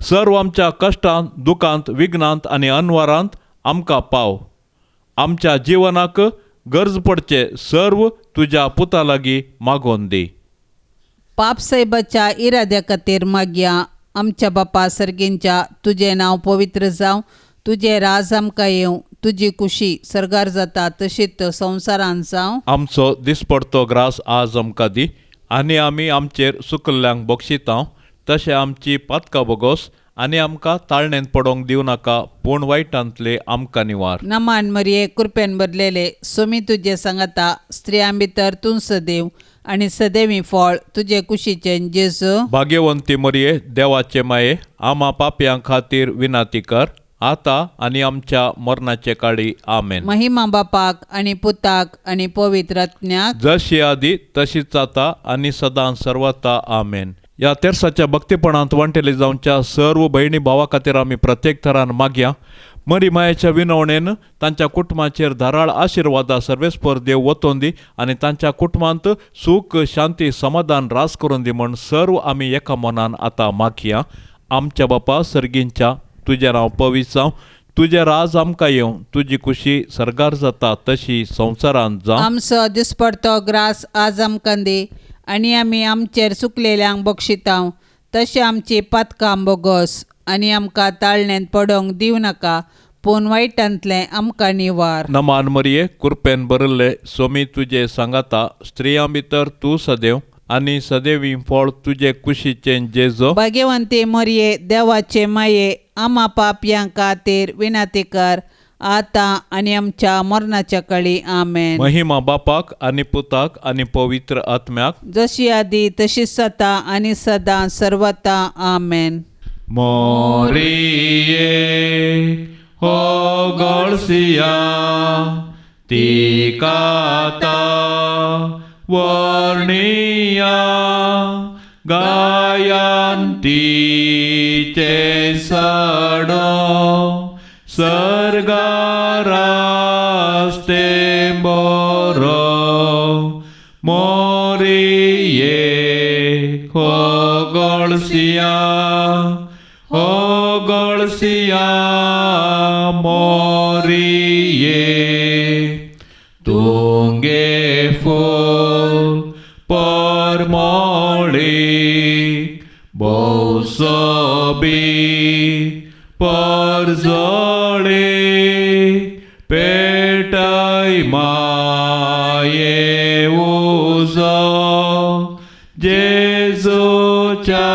सर्व आमच्या कश्टांत, दुखांत, विघ्नांत आनी अनवरांत आमकां पाव. आमच्या जिवनाक गरज पडचे सर्व तुज्या पुता लागीं मागोवन दी. पाप सैबाच्या इराद्या खातीर मागया. आमच्या बापा सर्गींच्या तुजें नांव पवित्र जावं. तुजें राज आमकां येवं. तुजी कुशी सरगार जाता तशीच संवसारांत जावं. आमचो दिसपडतो ग्रास आज आमकां दी. आनी आमी आमचेर सुकल्ल्यांक बक्षितांव. तशें आमची पातकां बोगोस आनी आमकां ताळणेंत पडोंक दिवं नाका, पूण वायटांतले आमकां निवार. नमान मरिये, कृपेन भरलेले, सोमी तुजे सांगाता, स्त्रियां भितर तूं सदैव आनी सदैवी फळ तुजे कुशीचें जेजू. भाग्यवंती मरिये, देवाचे माये, आमा पापयां खातीर विनाती कर, आता आनी आमच्या मरणाचे काळी. आमेन. महिमा बापाक आनी पुताक आनी पवित्र आत्म्याक, जशी आदी तशीच आता आनी सदां सर्वता. आमेन. या तेर्साच्या भक्तीपणांत वांटेले जावच्या सर्व भयणी भावा खातीर आमी प्रत्येक थरान मागया. मरी मायेच्या विनवणेन तांच्या कुटुंबाचेर धाराळ आशिर्वादा सर्वेस्पर देव वतोवन दी आनी तांच्या कुटुंबांत सूख, शांती, समाधान रास करून दी म्हण सर्व आमी एका मनान आतां मागया. आमच्या बापा सर्गींच्या तुजें नांव पवित्र जावं. तुजें राज आमकां येवं. तुजी कुशी सरगार जाता तशी संवसारांत जावं. आमचो दिसपडतो ग्रास आज आमकां दी. आनी आमी आमचेर चुकलेल्यांक बक्षितांव. तशें आमची पातकां बोगोस आनी आमकां ताळणेंत पडोंक दिवं नाका, पूण वायटांतलें आमकां निवार. नमान मरिये, कृपेन भरिल्ले, सोमी तुजे सांगाता, स्त्रियां भितर तूं सदैव आनी सदैवी फळ तुजे कुशीचें जेजो. भाग्यवंती मरिये, देवाचे माये, आमा पापयां खातीर विनाती कर, आतां आनी आमच्या मरणाच्या काळी. आमेन. महिमा बापाक आनी पुताक आनी पवित्र आत्म्याक, जशी आदी तशीच जाता आनी सदां सर्वता. आमेन. मोरिये हो गळसिया तिकाता वर्णिया गायंतीचे सडो सर्गारास्ते बरो. मोरिये हो गळसिया हो गळसिया मोरिये तुंगे फूल परमोळी बौसोबी परजोळे पेटय माये उजो जेजूच्या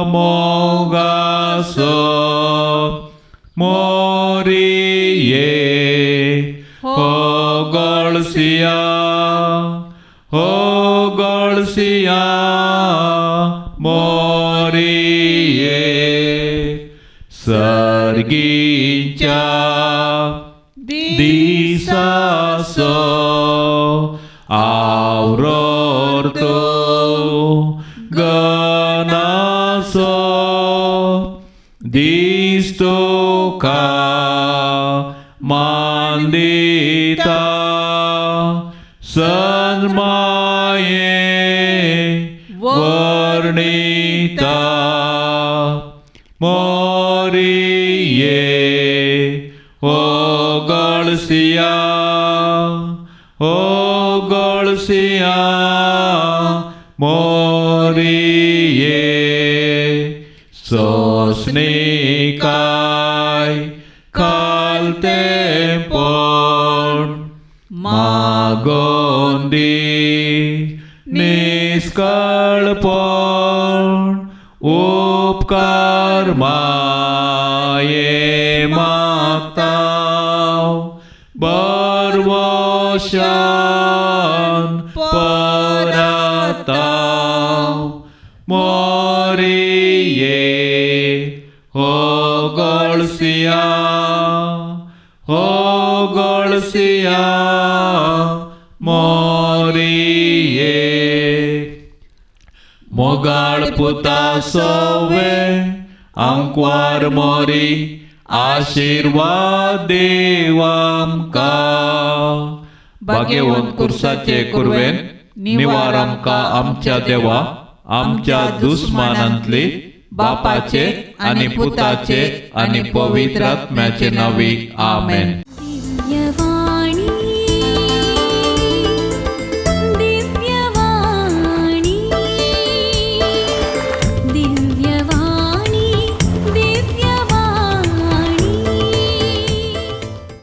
मोगासो. मोरिये हो गळसिया हो गळसिया मोरिये सर्गीच्या दिसासो आवरोर तो गनासो दिसतो का मांदिता सन्माये वर्णिता. मोरिये हो गळसिया हो गळसिया मोरिये सोसनिकाय खालते पण मागोंदी निष्कळपण उपकार माये मागताव बरवशान परताव. मोरिये मोगाळ पुता सवे अंकवार मोरी आशीर्वाद देवामका भाग्यवंत कुर्साचे कुरवेन निवार आमका आमच्या देवा आमच्या दुस्मानांतली बापाचे आणि पुताचे आणि पवित्र आत्म्याचे नावी आमेन. दिव्यवाणी